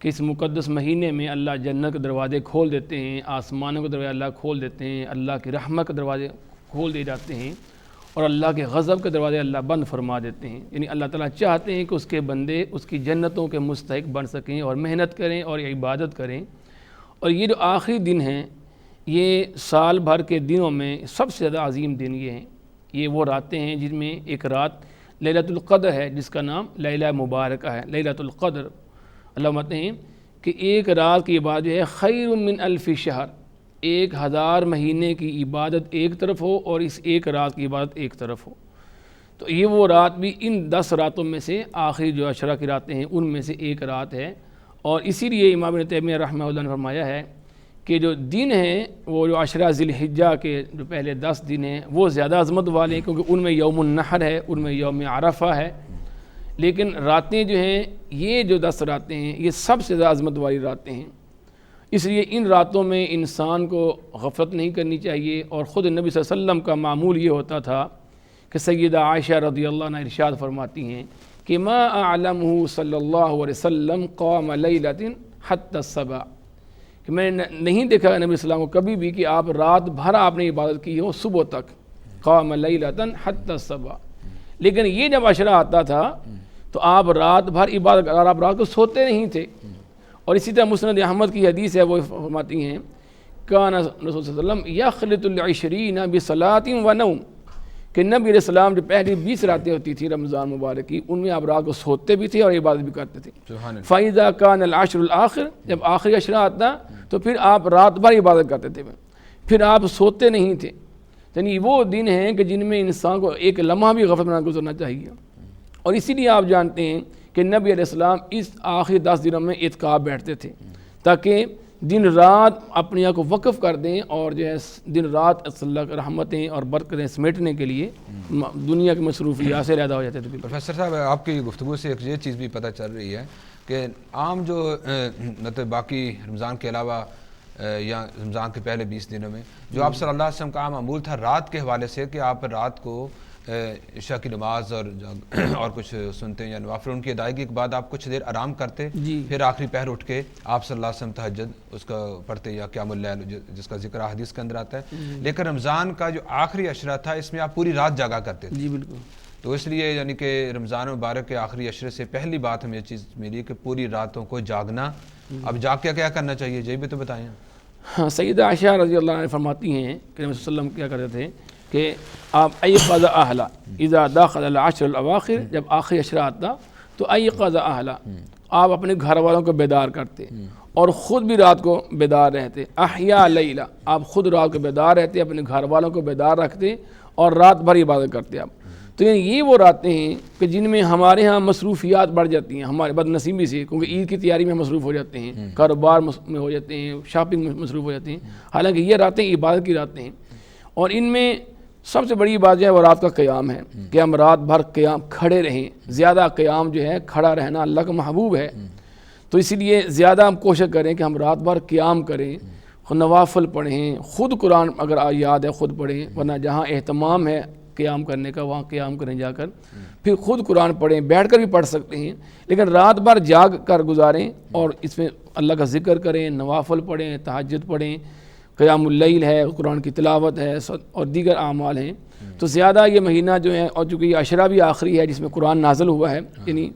کہ اس مقدس مہینے میں اللہ جنت کے دروازے کھول دیتے ہیں، آسمانوں کے دروازے اللہ کھول دیتے ہیں، اللہ کی رحمت کے دروازے کھول دیے جاتے ہیں، اور اللہ کے غضب کے دروازے اللہ بند فرما دیتے ہیں۔ یعنی اللہ تعالیٰ چاہتے ہیں کہ اس کے بندے اس کی جنتوں کے مستحق بن سکیں اور محنت کریں اور عبادت کریں۔ اور یہ جو آخری دن ہیں، یہ سال بھر کے دنوں میں سب سے زیادہ عظیم دن یہ ہیں۔ یہ وہ راتیں ہیں جن میں ایک رات لیلۃ القدر ہے، جس کا نام لیلہ مبارکہ ہے، لیلۃ القدر۔ اللہ فرماتے ہیں کہ ایک رات کی عبادت جو ہے خیر من الف شہر، 1000 مہینے کی عبادت ایک طرف ہو اور اس ایک رات کی عبادت ایک طرف ہو۔ تو یہ وہ رات بھی ان 10 راتوں میں سے آخری جو عشرہ کی راتیں ہیں ان میں سے ایک رات ہے، اور اسی لیے امام ابن تیمیہ رحمہ اللہ نے فرمایا ہے کہ جو دن ہیں وہ جو عشرہ ذی الحجہ کے جو پہلے 10 دن ہیں وہ زیادہ عظمت والے ہیں، کیونکہ ان میں یوم النحر ہے، ان میں یوم عرفہ ہے، لیکن راتیں جو ہیں یہ جو 10 راتیں ہیں یہ سب سے زیادہ عظمت والی راتیں ہیں۔ اس لیے ان راتوں میں انسان کو غفلت نہیں کرنی چاہیے، اور خود نبی صلی اللہ علیہ وسلم کا معمول یہ ہوتا تھا کہ سیدہ عائشہ رضی اللہ عنہ ارشاد فرماتی ہیں کہ ما اعلمہ صلی اللہ علیہ وسلم قام لیلۃ حتی الصبح، کہ میں نے نہیں دیکھا نبی صلی اللہ علیہ وسلم کو کبھی بھی کہ آپ رات بھر آپ نے عبادت کی ہو صبح تک، قام لیلۃ حتی الصبح۔ لیکن یہ جب عشرہ آتا تھا تو آپ رات بھر عبادت، اگر آپ رات کو سوتے نہیں تھے۔ اور اسی طرح مسند احمد کی حدیث ہے، وہ فرماتی ہیں کان رسول صلی اللہ علیہ وسلم یخلط العشرین بصلاۃ و نوم، کہ نبی علیہ السلام جو پہلی 20 راتیں ہوتی تھیں رمضان مبارک کی، ان میں آپ رات کو سوتے بھی تھے اور عبادت بھی کرتے تھے۔ فَإِذَا كَانَ الْعَشْرُ الْآخِرُ، جب آخری عشرہ آتا تو پھر آپ رات بھر عبادت کرتے تھے، پھر آپ سوتے نہیں تھے۔ یعنی وہ دن ہیں کہ جن میں انسان کو ایک لمحہ بھی غفلت میں نہ گزرنا چاہیے، اور اسی لیے آپ جانتے ہیں کہ نبی علیہ السلام اس آخری 10 دنوں میں اعتکاف بیٹھتے تھے تاکہ دن رات اپنے آپ کو وقف کر دیں، اور جو ہے دن رات اللہ کی رحمتیں اور برکتیں سمیٹنے کے لیے دنیا کی مصروفیات سے علیحدہ ہو جاتے تھے۔ پروفیسر صاحب، آپ کی گفتگو سے ایک یہ چیز بھی پتہ چل رہی ہے کہ عام جو مطلب باقی رمضان کے علاوہ یا رمضان کے پہلے 20 دنوں میں جو آپ صلی اللہ علیہ وسلم کا عام معمول تھا رات کے حوالے سے کہ آپ رات کو عشاء کی نماز اور کچھ سنتے ہیں یا نوافل ان کی ادائیگی کے بعد آپ کچھ دیر آرام کرتے، پھر آخری پہر اٹھ کے آپ صلی اللہ علیہ وسلم تہجد اس کا پڑھتے یا قیام اللیل جس کا ذکر حدیث کے اندر آتا ہے۔ لیکن رمضان کا جو آخری عشرہ تھا اس میں آپ پوری رات جاگا کرتے تھے۔ جی بالکل۔ تو اس لیے یعنی کہ رمضان مبارک کے آخری عشرے سے پہلی بات ہمیں یہ چیز ملی کہ پوری راتوں کو جاگنا۔ اب جاگ کے کیا کرنا چاہیے، یہ بھی تو بتائیں۔ ہاں، سیدہ عائشہ رضی اللہ عنہ فرماتی ہیں کہ نبی صلی اللہ علیہ وسلم کیا کرتے تھے کہ آپ ایقظ اہلا اذا دخل العشر الاواخر، جب آخری عشرہ آتا تو ایقظ اہلا، آپ اپنے گھر والوں کو بیدار کرتے اور خود بھی رات کو بیدار رہتے۔ احیا لیلا، آپ خود رات کو بیدار رہتے، اپنے گھر والوں کو بیدار رکھتے اور رات بھر عبادت کرتے آپ۔ تو یہ وہ راتیں ہیں کہ جن میں ہمارے ہاں مصروفیات بڑھ جاتی ہیں، ہمارے بد نصیبی سے، کیونکہ عید کی تیاری میں مصروف ہو جاتے ہیں، کاروبار میں ہو جاتے ہیں، شاپنگ میں مصروف ہو جاتے ہیں، حالانکہ یہ راتیں عبادت کی راتیں ہیں۔ اور ان میں سب سے بڑی بات جو ہے وہ رات کا قیام ہے کہ ہم رات بھر قیام کھڑے رہیں۔ زیادہ قیام جو ہے، کھڑا رہنا اللہ کا محبوب ہے، تو اسی لیے زیادہ ہم کوشش کریں کہ ہم رات بھر قیام کریں، نوافل پڑھیں، خود قرآن اگر یاد ہے خود پڑھیں، ورنہ جہاں اہتمام ہے قیام کرنے کا وہاں قیام کریں جا کر، پھر خود قرآن پڑھیں، بیٹھ کر بھی پڑھ سکتے ہیں، لیکن رات بھر جاگ کر گزاریں اور اس میں اللہ کا ذکر کریں، نوافل پڑھیں، تہجد پڑھیں، قیام اللیل ہے، قرآن کی تلاوت ہے اور دیگر اعمال ہیں۔ تو زیادہ یہ مہینہ جو ہے، اور چونکہ یہ عشرہ بھی آخری ہے جس میں قرآن نازل ہوا ہے، یعنی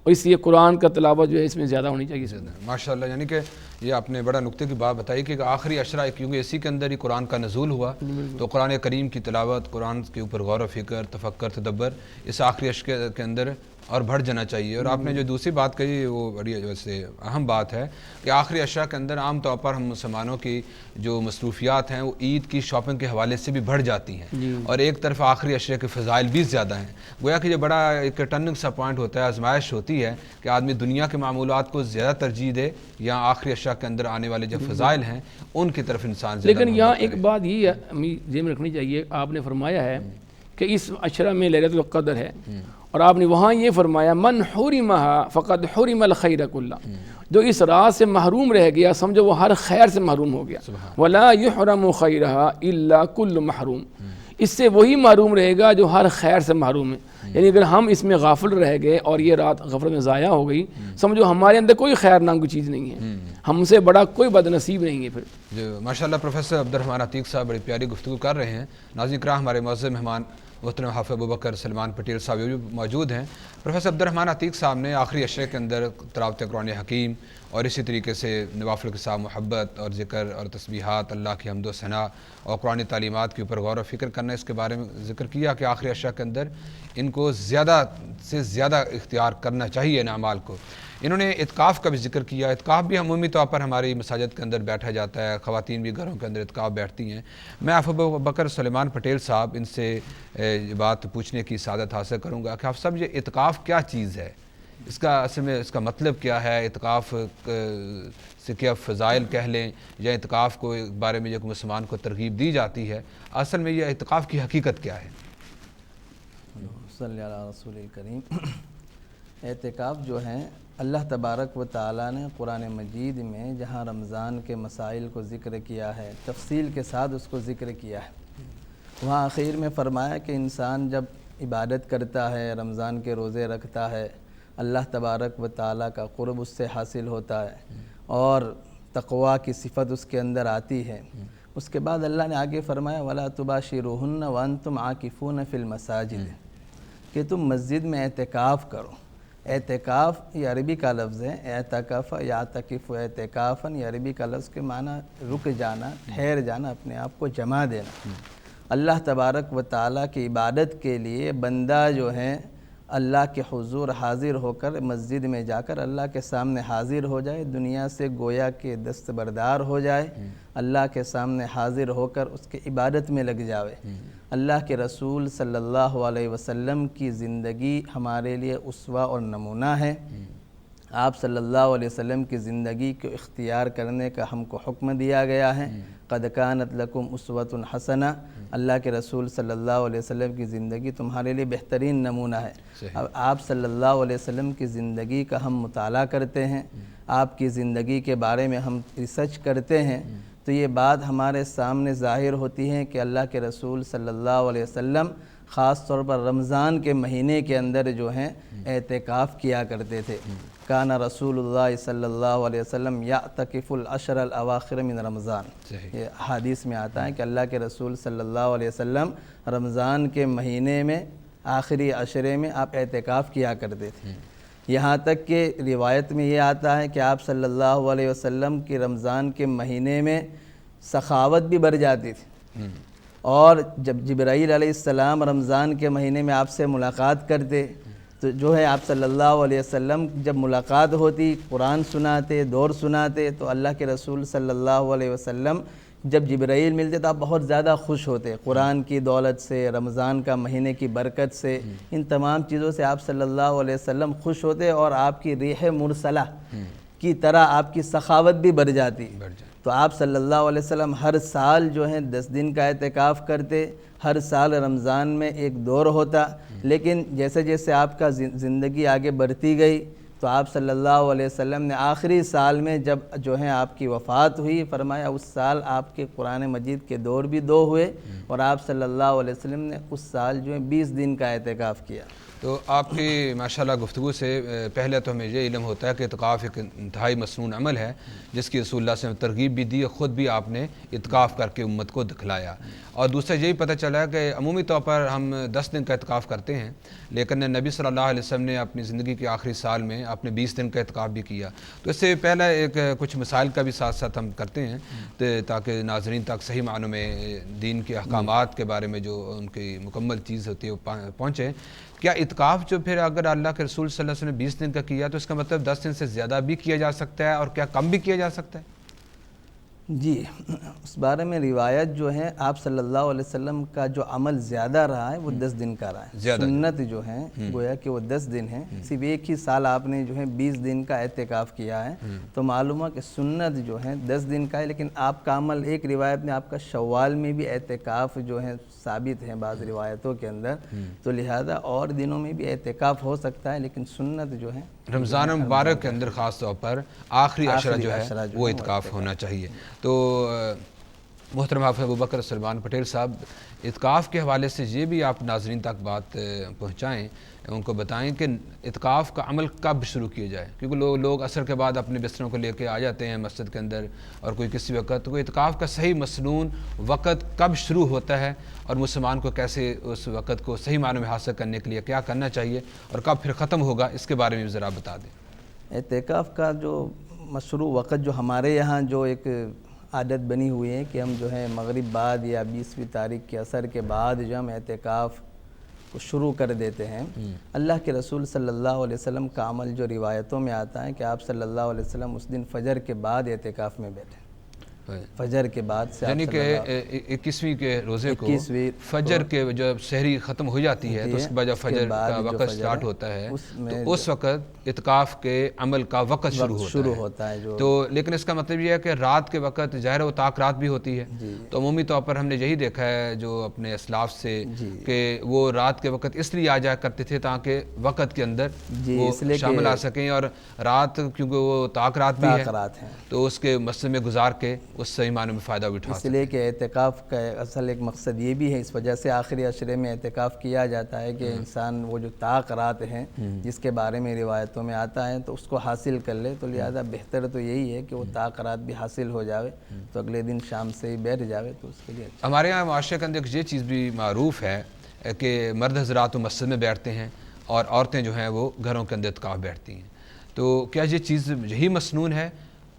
اور اس لیے قرآن کا تلاوت جو ہے اس میں زیادہ ہونی چاہیے۔ ماشاءاللہ، یعنی کہ یہ آپ نے بڑا نقطے کی بات بتائی کہ آخری عشرہ کیونکہ اسی کے اندر ہی قرآن کا نزول ہوا، تو قرآن کریم کی تلاوت، قرآن کے اوپر غور و فکر، تفکر، تدبر اس آخری عشرے کے اندر اور بڑھ جانا چاہیے۔ اور آپ نے جو دوسری بات کہی وہ بڑی ویسے اہم بات ہے کہ آخری عشرہ کے اندر عام طور پر ہم مسلمانوں کی جو مصروفیات ہیں وہ عید کی شاپنگ کے حوالے سے بھی بڑھ جاتی ہیں، اور ایک طرف آخری عشرے کے فضائل بھی زیادہ ہیں۔ گویا کہ یہ بڑا ایک ٹرننگ سا پوائنٹ ہوتا ہے، آزمائش ہوتی ہے کہ آدمی دنیا کے معمولات کو زیادہ ترجیح دے یا آخری عشرہ کے اندر آنے والے جو فضائل ہیں ان کی طرف انسان زیادہ۔ لیکن یہاں ایک بات یہ ہمیں ذہن میں رکھنی چاہیے، آپ نے فرمایا ہے کہ اس عشرہ میں لیلۃ القدر ہے، اور آپ نے وہاں یہ فرمایا من حرمها فقد حرم الخیر کلہ، جو اس رات سے محروم رہ گیا سمجھو وہ ہر خیر سے محروم ہو گیا۔ ولا یحرم خیرها الا کل محروم، اس سے وہی محروم رہے گا جو ہر خیر سے محروم ہے۔ یعنی اگر ہم اس میں غافل رہ گئے اور یہ رات غفلت میں ضائع ہو گئی، سمجھو ہمارے اندر کوئی خیر نام کی چیز نہیں ہے، ہم سے بڑا کوئی بد نصیب نہیں ہے پھر۔ جو ماشاءاللہ پروفیسر عبد الرحمن عتیق صاحب بڑی پیاری گفتگو کر رہے ہیں۔ ناظرین کرام، ہمارے معزز مہمان محترم حافظ ابوبکر سلمان پٹیل صاحب یہ بھی موجود ہیں۔ پروفیسر عبد الرحمن عتیق صاحب نے آخری عشرے کے اندر تلاوت قرآن حکیم اور اسی طریقے سے نوافل کے ساتھ محبت اور ذکر اور تسبیحات، اللہ کی حمد و ثنا اور قرآن تعلیمات کے اوپر غور و فکر کرنا، اس کے بارے میں ذکر کیا کہ آخری عشرہ کے اندر ان کو زیادہ سے زیادہ اختیار کرنا چاہیے ان اعمال کو۔ انہوں نے اعتکاف کا بھی ذکر کیا۔ اعتکاف بھی عمومی طور پر ہماری مساجد کے اندر بیٹھا جاتا ہے، خواتین بھی گھروں کے اندر اعتکاف بیٹھتی ہیں۔ میں حافظ ابوبکر سلیمان پٹیل صاحب ان سے یہ بات پوچھنے کی سعادت حاصل کروں گا کہ آپ صاحب یہ اعتکاف کیا چیز ہے، اس کا اصل میں اس کا مطلب کیا ہے، اعتکاف سے کیا فضائل کہہ لیں یا اعتکاف کو بارے میں جو مسلمان کو ترغیب دی جاتی ہے، اصل میں یہ اعتکاف کی حقیقت کیا ہے؟ صلی اللہ علیہ رسول الکریم۔ اعتکاف جو ہے اللہ تبارک و تعالیٰ نے قرآن مجید میں جہاں رمضان کے مسائل کو ذکر کیا ہے، تفصیل کے ساتھ اس کو ذکر کیا ہے، وہاں آخر میں فرمایا کہ انسان جب عبادت کرتا ہے، رمضان کے روزے رکھتا ہے، اللہ تبارک و تعالیٰ کا قرب اس سے حاصل ہوتا ہے اور تقویٰ کی صفت اس کے اندر آتی ہے۔ اس کے بعد اللہ نے آگے فرمایا وَلَا تُبَاشِرُوهُنَّ وَأَنْتُمْ عَاكِفُونَ فِي الْمَسَاجِدِ، کہ تم مسجد میں اعتکاف کرو۔ اعتکاف یہ عربی کا لفظ ہے، اعتکف یعتکف اعتکافاً، یہ عربی کا لفظ کے معنی رک جانا، ٹھہر جانا، اپنے آپ کو جما دینا۔ اللہ تبارک و تعالیٰ کی عبادت کے لیے بندہ جو ہے اللہ کے حضور حاضر ہو کر مسجد میں جا کر اللہ کے سامنے حاضر ہو جائے، دنیا سے گویا کہ دستبردار ہو جائے، اللہ کے سامنے حاضر ہو کر اس کے عبادت میں لگ جاوے۔ اللہ کے رسول صلی اللہ علیہ وسلم کی زندگی ہمارے لیے اسوہ اور نمونہ ہے۔ آپ صلی اللہ علیہ وسلم کی زندگی کو اختیار کرنے کا ہم کو حکم دیا گیا ہے۔ قد کانت لکم اسوۃ حسنہ، اللہ کے رسول صلی اللہ علیہ وسلم کی زندگی تمہارے لیے بہترین نمونہ ہے۔ اب آپ صلی اللہ علیہ وسلم کی زندگی کا ہم مطالعہ کرتے ہیں، آپ کی زندگی کے بارے میں ہم ریسرچ کرتے ہیں، تو یہ بات ہمارے سامنے ظاہر ہوتی ہے کہ اللہ کے رسول صلی اللہ علیہ وسلم خاص طور پر رمضان کے مہینے کے اندر جو ہیں اعتکاف کیا کرتے تھے۔ کان رسول اللہ صلی اللہ علیہ وسلم یعتکف العشر الاواخر من رمضان، یہ حدیث میں آتا ہے کہ اللہ کے رسول صلی اللہ علیہ وسلم رمضان کے مہینے میں آخری عشرے میں آپ اعتکاف کیا کرتے تھے۔ یہاں تک کہ روایت میں یہ آتا ہے کہ آپ صلی اللہ علیہ وسلم کی رمضان کے مہینے میں سخاوت بھی بڑھ جاتی تھی، اور جب جبرائیل علیہ السلام رمضان کے مہینے میں آپ سے ملاقات کرتے تو جو ہے آپ صلی اللہ علیہ وسلم جب ملاقات ہوتی، قرآن سناتے، دور سناتے، تو اللہ کے رسول صلی اللہ علیہ وسلم جب جبرائیل ملتے تو آپ بہت زیادہ خوش ہوتے، قرآن کی دولت سے، رمضان کا مہینے کی برکت سے، ان تمام چیزوں سے آپ صلی اللہ علیہ وسلم خوش ہوتے، اور آپ کی ریح مرسلہ کی طرح آپ کی سخاوت بھی بڑھ جاتی۔ تو آپ صلی اللہ علیہ وسلم ہر سال جو ہے 10 دن کا اعتکاف کرتے، ہر سال رمضان میں ایک دور ہوتا، لیکن جیسے جیسے آپ کا زندگی آگے بڑھتی گئی تو آپ صلی اللہ علیہ وسلم نے آخری سال میں جب جو ہے آپ کی وفات ہوئی، فرمایا اس سال آپ کے قرآن مجید کے دور بھی 2 ہوئے، اور آپ صلی اللہ علیہ وسلم نے اس سال جو ہے 20 دن کا اعتکاف کیا۔ تو آپ کی ماشاءاللہ گفتگو سے پہلے تو ہمیں یہ علم ہوتا ہے کہ اعتکاف ایک انتہائی مسنون عمل ہے جس کی رسول اللہ صلی اللہ علیہ وسلم نے ترغیب بھی دی، خود بھی آپ نے اعتکاف کر کے امت کو دکھلایا۔ اور دوسرا یہی پتہ چلا کہ عمومی طور پر ہم 10 دن کا اعتکاف کرتے ہیں، لیکن نبی صلی اللہ علیہ وسلم نے اپنی زندگی کے آخری سال میں اپنے 20 دن کا اعتکاف بھی کیا۔ تو اس سے پہلے ایک کچھ مسائل کا بھی ساتھ ساتھ ہم کرتے ہیں تاکہ ناظرین تک صحیح معنوں میں دین کے احکامات کے بارے میں جو ان کی مکمل چیز ہوتی ہے وہ پہنچے۔ کیا اعتکاف جو پھر اگر اللہ کے رسول صلی اللہ علیہ وسلم نے 20 دن کا کیا تو اس کا مطلب 10 دن سے زیادہ بھی کیا جا سکتا ہے، اور کیا کم بھی کیا جا سکتا ہے؟ جی، اس بارے میں روایت جو ہے آپ صلی اللہ علیہ وسلم کا جو عمل زیادہ رہا ہے وہ 10 دن کا رہا ہے۔ سنت جو ہے گویا کہ وہ 10 دن ہے، صرف ایک ہی سال آپ نے جو ہے 20 دن کا اعتکاف کیا ہے، تو معلوم ہے کہ سنت جو ہے 10 دن کا ہے، لیکن آپ کا عمل ایک روایت میں آپ کا شوال میں بھی اعتکاف جو ہے ثابت ہے بعض روایتوں کے اندر، تو لہذا اور دنوں میں بھی اعتکاف ہو سکتا ہے، لیکن سنت جو ہے رمضان مبارک کے اندر خاص طور پر آخری عشرہ جو ہے وہ اعتکاف ہونا چاہیے۔ تو محترم حافظ ابوبکر سلمان پٹیل صاحب، اعتکاف کے حوالے سے یہ بھی آپ ناظرین تک بات پہنچائیں، ان کو بتائیں کہ اعتکاف کا عمل کب شروع کیا جائے، کیونکہ لوگ عصر کے بعد اپنے بستروں کو لے کے آ جاتے ہیں مسجد کے اندر، اور کوئی کسی وقت، تو اعتکاف کا صحیح مسنون وقت کب شروع ہوتا ہے، اور مسلمان کو کیسے اس وقت کو صحیح معنوں میں حاصل کرنے کے لیے کیا کرنا چاہیے، اور کب پھر ختم ہوگا، اس کے بارے میں بھی ذرا بتا دیں۔ اعتکاف کا جو مشروع وقت جو ہمارے یہاں جو ایک عادت بنی ہوئی ہے کہ ہم جو ہے مغرب بعد یا 20ویں تاریخ کے عصر کے بعد جو ہم اعتکاف کو شروع کر دیتے ہیں، اللہ کے رسول صلی اللہ علیہ وسلم کا عمل جو روایتوں میں آتا ہے کہ آپ صلی اللہ علیہ وسلم اس دن فجر کے بعد اعتکاف میں بیٹھے، فجر کے بعد سے، یعنی کہ 21ویں کے روزے کو فجر کے جب سحری ختم ہو جاتی ہے تو اس کے بعد جب فجر کا وقت سٹارٹ ہوتا ہے تو اس وقت اعتکاف کے عمل کا وقت شروع ہوتا ہے۔ تو لیکن اس کا مطلب یہ ہے کہ رات کے وقت ظاہر و طاق رات بھی ہوتی ہے، تو عمومی طور پر ہم نے یہی دیکھا ہے جو اپنے اسلاف سے کہ وہ رات کے وقت اس لیے آ جایا کرتے تھے تاکہ وقت کے اندر وہ شامل آ سکیں، اور رات کیونکہ وہ طاق رات بھی ہے تو اس کے مسجد میں گزار کے اس صحیح معنوں میں فائدہ اٹھا اس لیے کہ اعتکاف کا اصل ایک مقصد یہ بھی ہے، اس وجہ سے آخری عشرے میں اعتکاف کیا جاتا ہے کہ انسان وہ جو طاق رات ہیں جس کے بارے میں روایتوں میں آتا ہے تو اس کو حاصل کر لے، تو لہذا بہتر تو یہی ہے کہ وہ طاق رات بھی حاصل ہو جاوے تو اگلے دن شام سے ہی بیٹھ جاوے، تو اس کے لیے ہمارے یہاں معاشرے کے اندر یہ چیز بھی معروف ہے کہ مرد حضرات مسجد میں بیٹھتے ہیں اور عورتیں جو ہیں وہ گھروں کے اندر اعتکاف بیٹھتی ہیں، تو کیا یہ چیز یہی مسنون ہے؟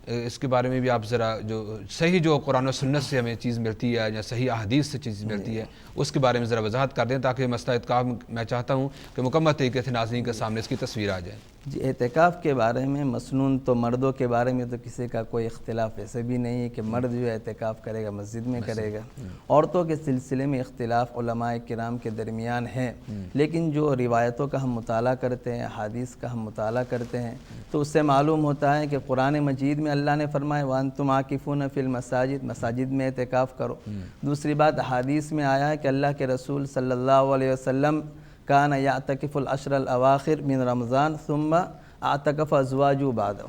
اس کے بارے میں بھی آپ ذرا جو صحیح جو قرآن و سنت سے ہمیں چیز ملتی ہے یا صحیح احادیث سے چیز ملتی ہے اس کے بارے میں ذرا وضاحت کر دیں تاکہ مسئلہ اعتکاف میں چاہتا ہوں کہ مکمل طریقے سے ناظرین کے سامنے اس کی تصویر آ جائے۔ جی، اعتکاف کے بارے میں مسنون تو مردوں کے بارے میں تو کسی کا کوئی اختلاف ایسے بھی نہیں ہے کہ مرد جو اعتکاف کرے گا مسجد میں کرے گا، عورتوں کے سلسلے میں اختلاف علماء کرام کے درمیان ہے، لیکن جو روایتوں کا ہم مطالعہ کرتے ہیں، حدیث کا ہم مطالعہ کرتے ہیں تو اس سے معلوم ہوتا ہے کہ قرآن مجید میں اللہ نے فرمایا وَأَنْتُمْ عَاكِفُونَ فِي الْمَسَاجِدِ، مساجد میں اعتکاف کرو۔ دوسری بات حدیث میں آیا ہے کہ اللہ کے رسول صلی اللہ علیہ وسلم کان یعتکف العشر الاواخر من رمضان ثم اعتکف ازواجہ بعدہ،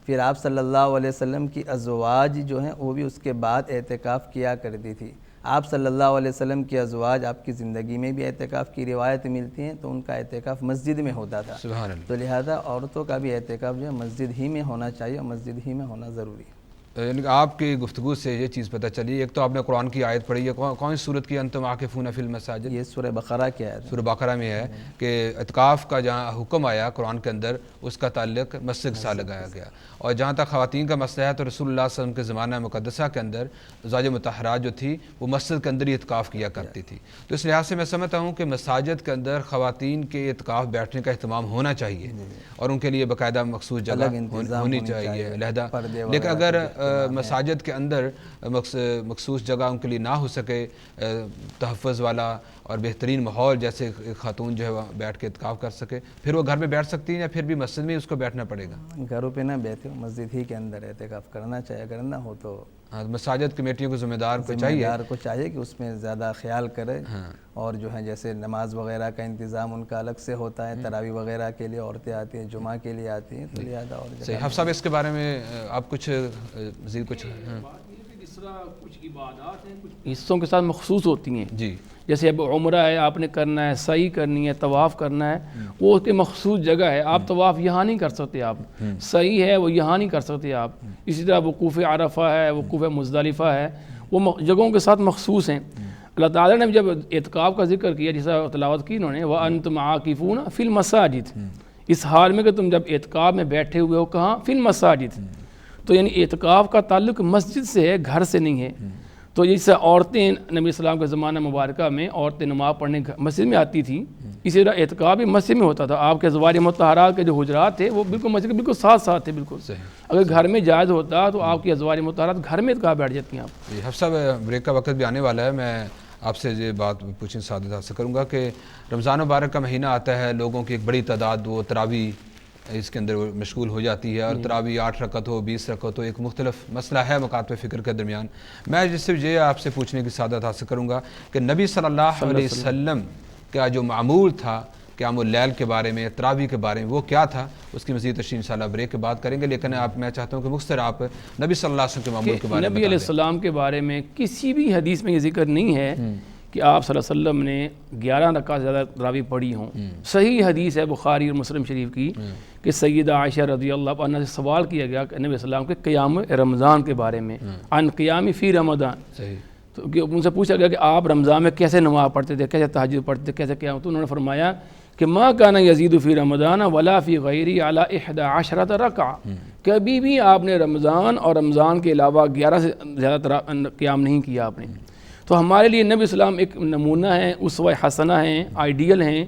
پھر آپ صلی اللہ علیہ وسلم کی ازواج جو ہیں وہ بھی اس کے بعد اعتکاف کیا کرتی تھی۔ آپ صلی اللہ علیہ وسلم کی ازواج آپ کی زندگی میں بھی اعتکاف کی روایت ملتی ہیں تو ان کا اعتکاف مسجد میں ہوتا تھا، سبحان اللہ۔ تو لہذا عورتوں کا بھی اعتکاف جو ہے مسجد ہی میں ہونا چاہیے اور مسجد ہی میں ہونا ضروری ہے۔ یعنی کہ آپ کی گفتگو سے یہ چیز پتہ چلی، ایک تو آپ نے قرآن کی آیت پڑھی ہے، کون سی صورت کی انتم عاکفون فی المساجد؟ یہ سورہ بقرہ کی آیت ہے، سورہ بقرہ میں ہے کہ اعتکاف کا جہاں حکم آیا قرآن کے اندر اس کا تعلق مسجد کے ساتھ لگایا گیا، اور جہاں تک خواتین کا مسئلہ ہے تو رسول اللہ صلی اللہ علیہ وسلم کے زمانہ مقدسہ کے اندر ازواج مطہرات جو تھی وہ مسجد کے اندر ہی اعتکاف کیا کرتی تھی، تو اس لحاظ سے میں سمجھتا ہوں کہ مساجد کے اندر خواتین کے اعتکاف بیٹھنے کا اہتمام ہونا چاہیے اور ان کے لیے باقاعدہ مخصوص جگہ ہونی چاہیے علیحدہ، لیکن اگر مساجد کے اندر مخصوص جگہ ان کے لیے نہ ہو سکے تحفظ والا اور بہترین ماحول جیسے خاتون جو ہے وہ بیٹھ کے اعتکاف کر سکے، پھر وہ گھر میں بیٹھ سکتی ہیں یا پھر بھی مسجد میں اس کو بیٹھنا پڑے گا؟ گھروں پہ نہ بیٹھے ہو، مسجد ہی کے اندر اعتکاف کرنا چاہیے، اگر نہ ہو تو مساجد کمیٹیوں کو ذمہ دار کو چاہیے کہ اس میں زیادہ خیال کرے، اور جو ہے جیسے نماز وغیرہ کا انتظام ان کا الگ سے ہوتا ہے، تراویح وغیرہ کے لیے عورتیں آتی ہیں، جمعہ کے لیے آتی ہیں، تو لہٰذا اور صحیح۔ حفص صاحب اس کے بارے میں آپ کچھ مزید کچھ؟ جس طرح کچھ عبادات ہیں کچھ حصوں کے ساتھ مخصوص ہوتی ہیں، جی، جیسے اب عمرہ ہے آپ نے کرنا ہے، سعی کرنی ہے، طواف کرنا ہے، وہ اس کی مخصوص جگہ ہے، آپ طواف یہاں نہیں کر سکتے، آپ سعی ہے وہ یہاں نہیں کر سکتے آپ، اسی طرح وقوف عرفہ ہے، وقوف مزدلفہ ہے، وہ جگہوں کے ساتھ مخصوص ہیں۔ اللہ تعالیٰ نے جب اعتکاف کا ذکر کیا جیسا تلاوت کی انہوں نے وَأَنْتُمْ عَاكِفُونَ فِي الْمَسَاجِدِ، اس حال میں کہ تم جب اعتکاف میں بیٹھے ہوئے ہو کہاں؟ فی المساجد، تو یعنی اعتکاف کا تعلق مسجد سے ہے، گھر سے نہیں ہے۔ تو جیسے عورتیں نبی السلام کے زمانہ مبارکہ میں عورتیں نماز پڑھنے مسجد میں آتی تھیں، اسی طرح اعتکاف بھی مسجد میں ہوتا تھا، آپ کے ازواج مطہرات کے جو حجرات تھے وہ بالکل مسجد کے بالکل ساتھ تھے، بالکل اگر گھر میں جائز ہوتا تو آپ کی ازواج مطہرات گھر میں اعتکاف بیٹھ جاتی ہیں آپ۔ حفص صاحب بریک کا وقت بھی آنے والا ہے، میں آپ سے یہ بات پوچھنے سعادت حاصل کروں گا کہ رمضان مبارک کا مہینہ آتا ہے، لوگوں کی ایک بڑی تعداد وہ تراویح اس کے اندر مشغول ہو جاتی ہے، اور تراویح 8 رکعت ہو 20 رکعت ہو، ایک مختلف مسئلہ ہے مکاتب فکر کے درمیان۔ میں جس سے یہ آپ سے پوچھنے کی سعادت حاصل کروں گا کہ نبی صلی اللہ علیہ وسلم کا جو معمول تھا قیام اللیل کے بارے میں، تراویح کے بارے میں، وہ کیا تھا، اس کی مزید تشریح انشاءاللہ بریک کے بعد کریں گے. لیکن میں چاہتا ہوں کہ مختصر آپ نبی صلی اللہ علیہ وسلم کے معمول کے بارے میں نبی علیہ السلام کے بارے میں کسی بھی حدیث میں یہ ذکر نہیں ہے کہ آپ صلی اللہ علیہ وسلم نے 11 رکعت سے زیادہ تراویح پڑھی ہوں. صحیح حدیث ہے بخاری اور مسلم شریف کی کہ سیدہ عائشہ رضی اللہ عنہا سے سوال کیا گیا کہ نبی علیہ السلام کے قیام رمضان کے بارے میں، عن قیام فی رمضان. صحیح. تو ان سے پوچھا گیا کہ آپ رمضان میں کیسے نماز پڑھتے تھے، کیسے تہجد پڑھتے تھے، کیسے قیام. تو انہوں نے فرمایا کہ ما کان یزید فی رمضان ولا فی غیری علی 11 رکعہ. کبھی بھی آپ نے رمضان اور رمضان کے علاوہ 11 سے زیادہ قیام نہیں کیا آپ نے. تو ہمارے لیے نبی اسلام ایک نمونہ ہیں، اسوہ حسنہ ہیں، آئیڈیل ہیں،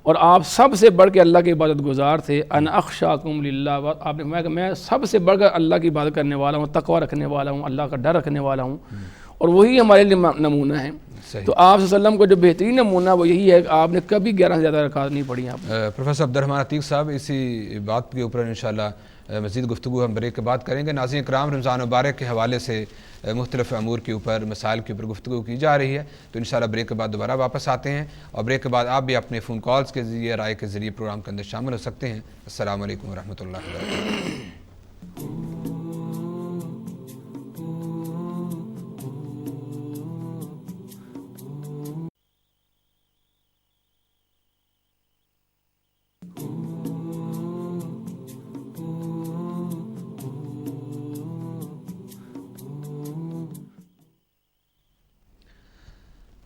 اور آپ سب سے بڑھ کے اللہ کے عبادت گزار تھے. انا اخشاکم للہ، آپ نے فرمایا کہ میں سب سے بڑھ کر اللہ کی عبادت کرنے والا ہوں، تقوی رکھنے والا ہوں، اللہ کا ڈر رکھنے والا ہوں، اور وہی ہمارے لیے نمونہ ہے. تو آپ صلی اللہ علیہ وسلم کو جو بہترین نمونہ وہ یہی ہے کہ آپ نے کبھی 11 سے زیادہ رکعت نہیں پڑھی. آپ پروفیسر عبدالرحمن عتیق صاحب اسی بات کے اوپر انشاءاللہ مزید گفتگو ہم بریک کے بعد کریں گے. ناظرین کرام، رمضان مبارک کے حوالے سے مختلف امور کے اوپر، مسائل کے اوپر گفتگو کی جا رہی ہے. تو انشاءاللہ بریک کے بعد دوبارہ واپس آتے ہیں، اور بریک کے بعد آپ بھی اپنے فون کالز کے ذریعے، رائے کے ذریعے پروگرام کے اندر شامل ہو سکتے ہیں. السلام علیکم ورحمۃ اللہ وبرکاتہ.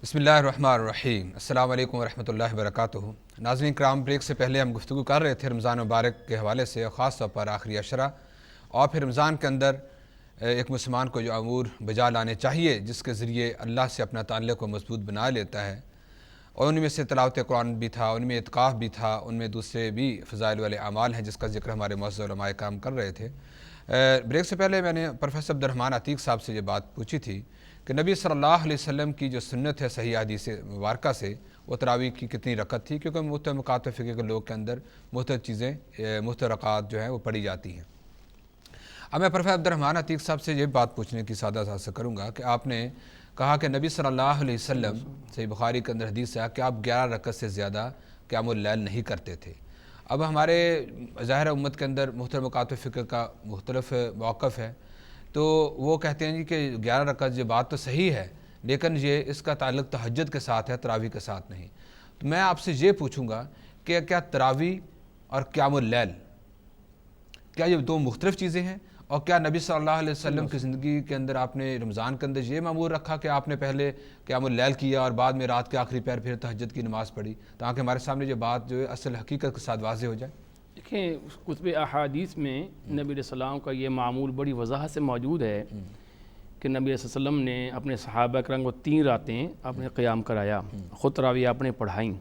بسم اللہ الرحمن الرحیم. السلام علیکم ورحمۃ اللہ وبرکاتہ. ناظرین کرام، بریک سے پہلے ہم گفتگو کر رہے تھے رمضان مبارک کے حوالے سے، خاص طور پر آخری عشرہ، اور پھر رمضان کے اندر ایک مسلمان کو جو امور بجا لانے چاہیے جس کے ذریعے اللہ سے اپنا تعلق کو مضبوط بنا لیتا ہے. اور ان میں سے تلاوت قرآن بھی تھا، ان میں اعتکاف بھی تھا، ان میں دوسرے بھی فضائل والے اعمال ہیں جس کا ذکر ہمارے معزز علماء کرام کر رہے تھے. بریک سے پہلے میں نے پروفیسر عبدالرحمن عتیق صاحب سے یہ بات پوچھی تھی کہ نبی صلی اللہ علیہ وسلم کی جو سنت ہے صحیح حدیث مبارکہ سے، وہ تراویح کی کتنی رکعت تھی، کیونکہ مختلف مکاتب فقہ کے لوگ کے اندر مختلف چیزیں، مختلف رکعات جو ہیں وہ پڑھی جاتی ہیں. اب میں پروفیسر عبدالرحمن عتیق صاحب سے یہ بات پوچھنے کی سادہ سے کروں گا کہ آپ نے کہا کہ نبی صلی اللہ علیہ وسلم، صحیح بخاری کے اندر حدیث ہے کہ آپ 11 رکعت سے زیادہ قیام اللیل نہیں کرتے تھے. اب ہمارے ظاہر امت کے اندر مختلف مکاتب فقہ کا مختلف موقف ہے، تو وہ کہتے ہیں جی کہ 11 رکعت یہ بات تو صحیح ہے، لیکن یہ اس کا تعلق تہجد کے ساتھ ہے، تراویح کے ساتھ نہیں. تو میں آپ سے یہ پوچھوں گا کہ کیا تراویح اور قیام اللیل کیا یہ دو مختلف چیزیں ہیں، اور کیا نبی صلی اللہ علیہ وسلم کی زندگی کے اندر آپ نے رمضان کے اندر یہ معمول رکھا کہ آپ نے پہلے قیام اللیل کیا اور بعد میں رات کے آخری پہر پھر تہجد کی نماز پڑھی، تاکہ ہمارے سامنے یہ بات جو ہے اصل حقیقت کے ساتھ واضح ہو جائے؟ دیکھیں، کتب احادیث میں نبی علیہ السلام کا یہ معمول بڑی وضاحت سے موجود ہے کہ نبی علیہ السلام نے اپنے صحابہ کرام کو 3 راتیں اپنے قیام کرایا، خود تراویح آپ نے پڑھائیں.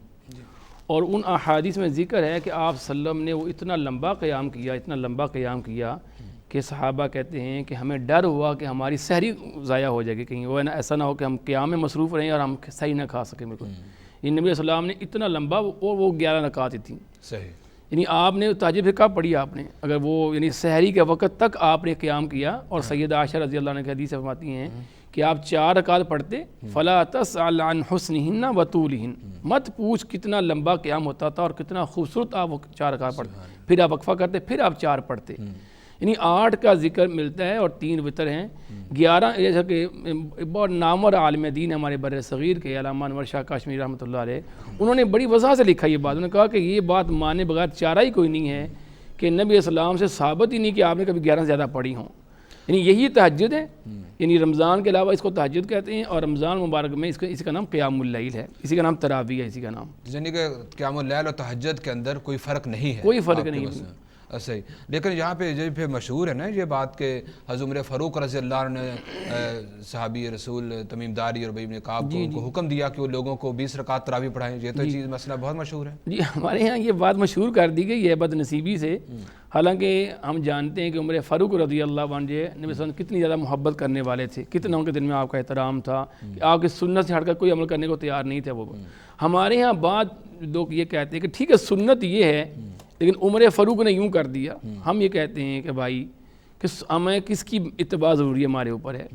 اور ان احادیث میں ذکر ہے کہ آپ صلی اللہ علیہ وسلم نے وہ اتنا لمبا قیام کیا کہ صحابہ کہتے ہیں کہ ہمیں ڈر ہوا کہ ہماری سحری ضائع ہو جائے گی، کہیں وہ ایسا نہ ہو کہ ہم قیام میں مصروف رہیں اور ہم سحری نہ کھا سکیں. بالکل یہ نبی علیہ السلام نے اتنا لمبا، اور وہ 11 رکعات تھیں. صحیح. یعنی آپ نے تہجد پھر کب پڑھی آپ نے؟ اگر وہ یعنی سحری کے وقت تک آپ نے قیام کیا. اور سیدہ عائشہ رضی اللہ عنہا کی حدیث فرماتی ہیں کہ آپ 4 رکعت پڑھتے، فلا تسأل عن حسنہن وطولہن، مت پوچھ کتنا لمبا قیام ہوتا تھا اور کتنا خوبصورت آپ وہ 4 رکعت پڑھتے، پھر آپ وقفہ کرتے، پھر آپ 4 پڑھتے. یعنی 8 کا ذکر ملتا ہے اور 3 وتر ہیں. 11 جیسا کہ بہت نامور عالم دین ہمارے بر صغیر کے علامہ انور شاہ کاشمیری رحمۃ اللہ علیہ، انہوں نے بڑی وضاحت سے لکھا یہ بات. انہوں نے کہا کہ یہ بات مانے بغیر چارہ ہی کوئی نہیں ہے کہ نبی علیہ السلام سے ثابت ہی نہیں کہ آپ نے کبھی 11 سے زیادہ پڑھی ہوں. یعنی یہی تہجد ہے، یعنی رمضان کے علاوہ اس کو تہجد کہتے ہیں، اور رمضان مبارک میں اسی کا نام قیام اللیل ہے، اسی کا نام تراویح ہے، اسی کا نام. یعنی کہ قیام اللیل اور تہجد کے اندر کوئی فرق نہیں ہے، کوئی فرق نہیں. صحیح. لیکن یہاں پہ یہ پھر مشہور ہے نا یہ بات کہ حضرت عمر فاروق رضی اللہ عنہ نے صحابی رسول تمیم داری اور ابی بن کعب کو حکم دیا کہ وہ لوگوں کو 20 رکعت تراویح پڑھائیں. یہ تو چیز مسئلہ بہت مشہور ہے. جی ہمارے یہاں یہ بات مشہور کر دی گئی ہے بد نصیبی سے. حالانکہ ہم جانتے ہیں کہ عمر فاروق رضی اللہ عنہ نبی صلی اللہ علیہ وسلم کتنی زیادہ محبت کرنے والے تھے، کتنا ان کے دل میں آپ کا احترام تھا کہ آپ کی سنت سے ہٹ کر کوئی عمل کرنے کو تیار نہیں تھے. وہ ہمارے یہاں بات لوگ یہ کہتے ہیں کہ ٹھیک ہے سنت یہ ہے، لیکن عمر فاروق نے یوں کر دیا. ہم یہ کہتے ہیں کہ بھائی کہ ہمیں کس کی اتباع ضروری ہمارے اوپر ہے.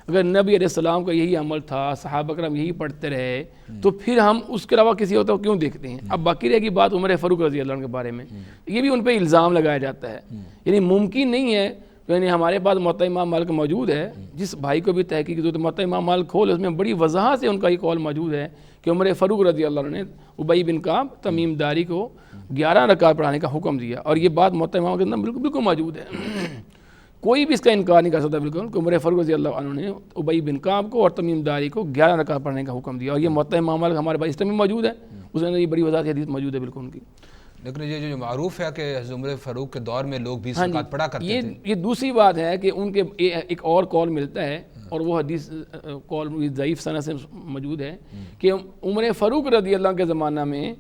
اگر نبی علیہ السلام کا یہی عمل تھا، صحابہ کرام یہی پڑھتے رہے، تو پھر ہم اس کے علاوہ کسی اور کو کیوں دیکھتے ہیں؟ اب باقی رہے گی بات عمر فاروق رضی اللہ عنہ کے بارے میں، یہ بھی ان پہ الزام لگایا جاتا ہے، یعنی ممکن نہیں ہے، یعنی ہمارے پاس موطا امام مالک موجود ہے، جس بھائی کو بھی تحقیق کی ضرورت ہے موطا امام مالک کھول، اس میں بڑی وضاحت سے ان کا یہ قول موجود ہے کہ عمر فاروق رضی اللہ عنہ نے ابی بن کعب تمیم داری کو 11 رکعت پڑھانے کا حکم دیا، اور یہ بات موطا امام کے اندر بالکل موجود ہے، کوئی بھی اس کا انکار نہیں کر سکتا بالکل کہ عمر فاروق رضی اللہ عنہ نے ابی بن کعب کو اور تمیم داری کو 11 رکعت پڑھنے کا حکم دیا، اور یہ موطا امام مالک ہمارے پاس اس میں موجود ہے، اس میں یہ بڑی وضاحت حدیث موجود ہے بالکل ان کی۔ لیکن یہ جو معروف ہے کہ حضرت عمر فاروق کے دور میں لوگ 20 رکعت پڑھا کرتے تھے، یہ دوسری بات ہے کہ ان کے ایک اور قول ملتا ہے، اور وہ حدیث قول ضعیف سند سے موجود ہے کہ عمر فاروق رضی اللہ عنہ کے زمانہ میں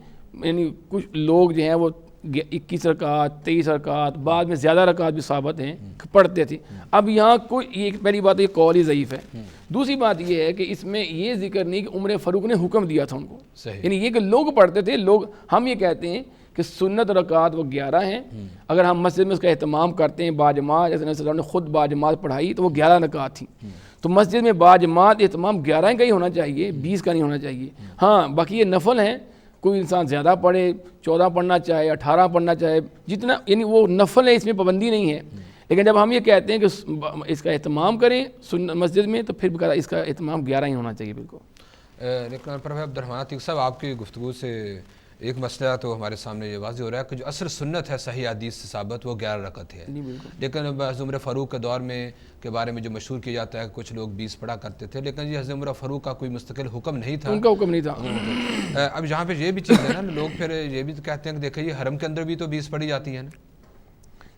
یعنی کچھ لوگ جو ہیں وہ 21 رکعت 23 رکعت بعد میں زیادہ رکعت بھی ثابت ہیں پڑھتے تھے۔ اب یہاں کوئی یہ پہلی بات یہ قول ہی ضعیف ہے، دوسری بات یہ ہے کہ اس میں یہ ذکر نہیں کہ عمر فاروق نے حکم دیا تھا ان کو، یعنی یہ کہ لوگ پڑھتے تھے، لوگ ہم یہ کہتے ہیں کہ سنت رکعت وہ 11 ہیں، اگر ہم مسجد میں اس کا اہتمام کرتے ہیں باجماعت، جیسے نبی صلی اللہ علیہ وسلم نے خود باجماعت پڑھائی تو وہ 11 رکعت تھیں، تو مسجد میں باجماعت اہتمام 11 کا ہی ہونا چاہیے، 20 کا نہیں ہونا چاہیے۔ ہاں باقی یہ نفل ہیں، کوئی انسان زیادہ پڑھے، 14 پڑھنا چاہے 18 پڑھنا چاہے جتنا، یعنی وہ نفل ہے، اس میں پابندی نہیں ہے، لیکن جب ہم یہ کہتے ہیں کہ اس کا اہتمام کریں مسجد میں تو پھر اس کا اہتمام 11 ہی ہونا چاہیے بالکل۔ لیکن پروفیسر عبدالرحمن عتیق صاحب، آپ کی گفتگو سے ایک مسئلہ تو ہمارے سامنے یہ واضح ہو رہا ہے کہ جو اصل سنت ہے صحیح حدیث سے ثابت وہ 11 رکعت ہے، لیکن حضرت عمر فاروق کے دور میں کے بارے میں جو مشہور کیا جاتا ہے کہ کچھ لوگ 20 پڑھا کرتے تھے، لیکن یہ حضرت عمر فاروق کا کوئی مستقل حکم نہیں تھا، ان کا حکم نہیں تھا۔ اب یہاں پہ یہ بھی چیز ہے نا، لوگ پھر یہ بھی کہتے ہیں کہ دیکھیں یہ حرم کے اندر بھی تو 20 پڑھی جاتی ہے نا۔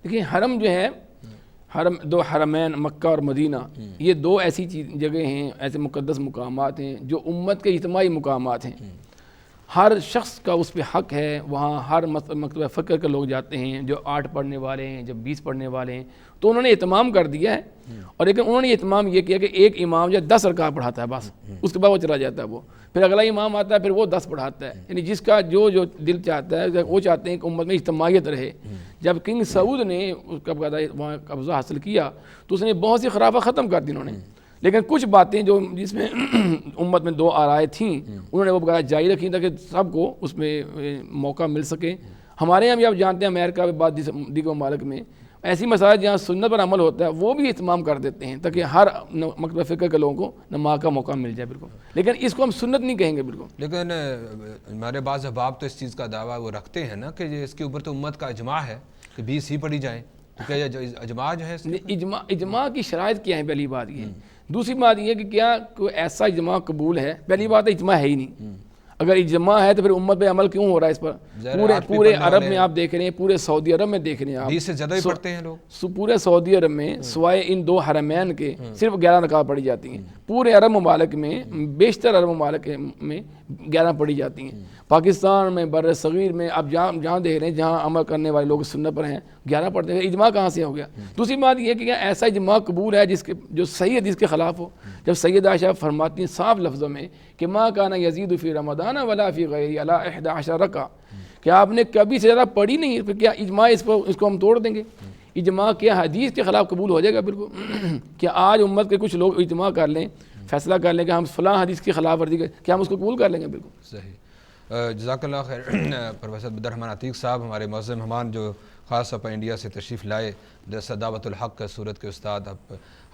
دیکھیں حرم جو ہے، حرم دو حرمین مکہ اور مدینہ، یہ دو ایسی جگہ ہیں، ایسے مقدس مقامات ہیں جو امت کے اجتماعی مقامات ہیں، ہر شخص کا اس پہ حق ہے، وہاں ہر مکتبہ فکر کے لوگ جاتے ہیں، جو 8 پڑھنے والے ہیں، جو 20 پڑھنے والے ہیں، تو انہوں نے اہتمام کر دیا ہے، اور لیکن انہوں نے اہتمام یہ کیا کہ ایک امام جو 10 رکعت پڑھاتا ہے بس، اس کے بعد وہ چلا جاتا ہے، وہ پھر اگلا امام آتا ہے پھر وہ 10 پڑھاتا ہے، یعنی جس کا جو دل چاہتا ہے، وہ چاہتے ہیں کہ امت میں اجتماعیت رہے۔ جب کنگ سعود نے اس کا وہاں قبضہ حاصل کیا تو اس نے بہت سی خرافات ختم کر دی انہوں نے، لیکن کچھ باتیں جو جس میں امت میں 2 آرائیں تھیں انہوں نے وہ بغیر جاری رکھی تاکہ سب کو اس میں موقع مل سکے۔ ہمارے یہاں بھی آپ جانتے ہیں امریکہ کے بعد دیگر ممالک میں ایسی مسائل جہاں سنت پر عمل ہوتا ہے وہ بھی اہتمام کر دیتے ہیں تاکہ ہر مکتبہ فکر کے لوگوں کو نماز کا موقع مل جائے بالکل، لیکن اس کو ہم سنت نہیں کہیں گے بالکل۔ لیکن ہمارے بعض احباب تو اس چیز کا دعویٰ وہ رکھتے ہیں نا کہ یہ اس کے اوپر تو امت کا اجماع ہے کہ 20 ہی پڑھی جائیں، تو کیا یہ اجماع جو ہے اجماع کی شرائط کیا ہے؟ پہلی بات یہ، دوسری بات یہ کہ کیا کوئی ایسا اجماع قبول ہے؟ پہلی بات ہے اجماع ہے ہی نہیں، اگر اجماع ہے تو پھر امت پہ عمل کیوں ہو رہا ہے اس پر؟ پورے عرب میں آپ دیکھ رہے ہیں، پورے سعودی عرب میں دیکھ رہے ہیں آپ، 20 سے زیادہ ہی پڑھتے ہیں لوگ، پورے سعودی عرب میں سوائے ان 2 حرمین کے صرف 11 رکعت پڑھی جاتی ہیں، پورے عرب ممالک میں بیشتر عرب ممالک میں 11 پڑھی جاتی ہیں، پاکستان میں بر صغیر میں اب جہاں دیکھ رہے ہیں جہاں عمل کرنے والے لوگ سنت پر ہیں 11 پڑھتے ہیں، اجماع کہاں سے ہو گیا؟ دوسری بات یہ کہ کیا ایسا اجماع قبول ہے جو صحیح حدیث کے خلاف ہو؟ جب سیدہ عائشہ فرماتی ہیں صاف لفظوں میں کہ ما کان یزید فی رمضان ولا فی غیرہ علی 11 رکعۃ، کہ آپ نے کبھی سے زیادہ پڑھی نہیں، پھر کیا اجماع اس کو ہم توڑ دیں گے؟ اجماع کیا حدیث کے خلاف قبول ہو جائے گا؟ بالکل۔ کیا آج امت کے کچھ لوگ اجماع کر لیں، فیصلہ کر لیں کہ ہم فلاں حدیث کی خلاف ورزی کریں، کیا ہم اس کو قبول کر لیں گے؟ بالکل صحیح۔ جزاک اللہ خیر پروفیسر عبدالرحمن عتیق صاحب، ہمارے معزز مہمان جو خاص طور پر انڈیا سے تشریف لائے، مدرسہ دعوت الحق صورت کے استاد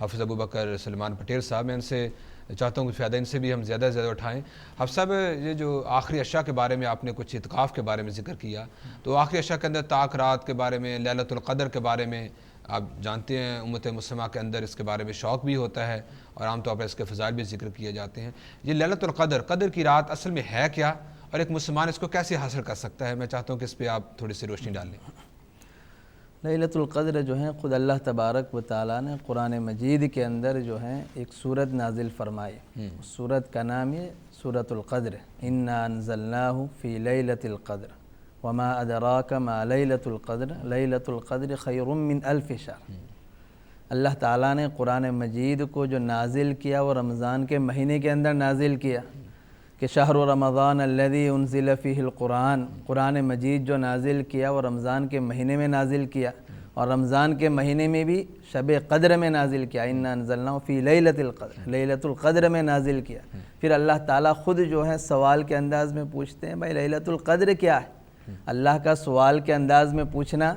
حافظ ابوبکر سلیمان پٹیل صاحب، میں ان سے چاہتا ہوں کہ فائدہ ان سے بھی ہم زیادہ سے زیادہ اٹھائیں۔ حافظ صاحب، یہ جو آخری اشیاء کے بارے میں آپ نے کچھ اعتکاف کے بارے میں ذکر کیا، تو آخری اشیاء کے اندر طاق رات کے بارے میں، لیلۃ القدر کے بارے میں، آپ جانتے ہیں امت مسلمہ کے اندر اس کے بارے میں شوق بھی ہوتا ہے اور عام طور پر اس کے فضائل بھی ذکر کیے جاتے ہیں۔ یہ لیلۃ القدر، قدر کی رات اصل میں ہے کیا اور ایک مسلمان اس کو کیسے حاصل کر سکتا ہے؟ میں چاہتا ہوں کہ اس پہ آپ تھوڑی سی روشنی ڈال لیں۔ لیلۃ القدر جو ہے خود اللہ تبارک و تعالیٰ نے قرآن مجید کے اندر جو ہے ایک سورت نازل فرمائی، سورت کا نام ہے سورۃ القدر، انا انزلناہ فی لیلۃ القدر وما ادراک ما لیلۃ القدر لیلۃ القدر خیر من الف شہر۔ اللہ تعالیٰ نے قرآن مجید کو جو نازل کیا وہ رمضان کے مہینے کے اندر نازل کیا کہ شہر رمضان الذی انزل فیہ القرآن، قرآن مجید جو نازل کیا وہ رمضان کے مہینے میں نازل کیا، اور رمضان کے مہینے میں بھی شب قدر میں نازل کیا، انا انزلناہ فی لیلۃ القدر، لیلۃ القدر میں نازل کیا۔ پھر اللہ تعالیٰ خود جو ہے سوال کے انداز میں پوچھتے ہیں بھائی لیلۃ القدر کیا ہے، اللہ کا سوال کے انداز میں پوچھنا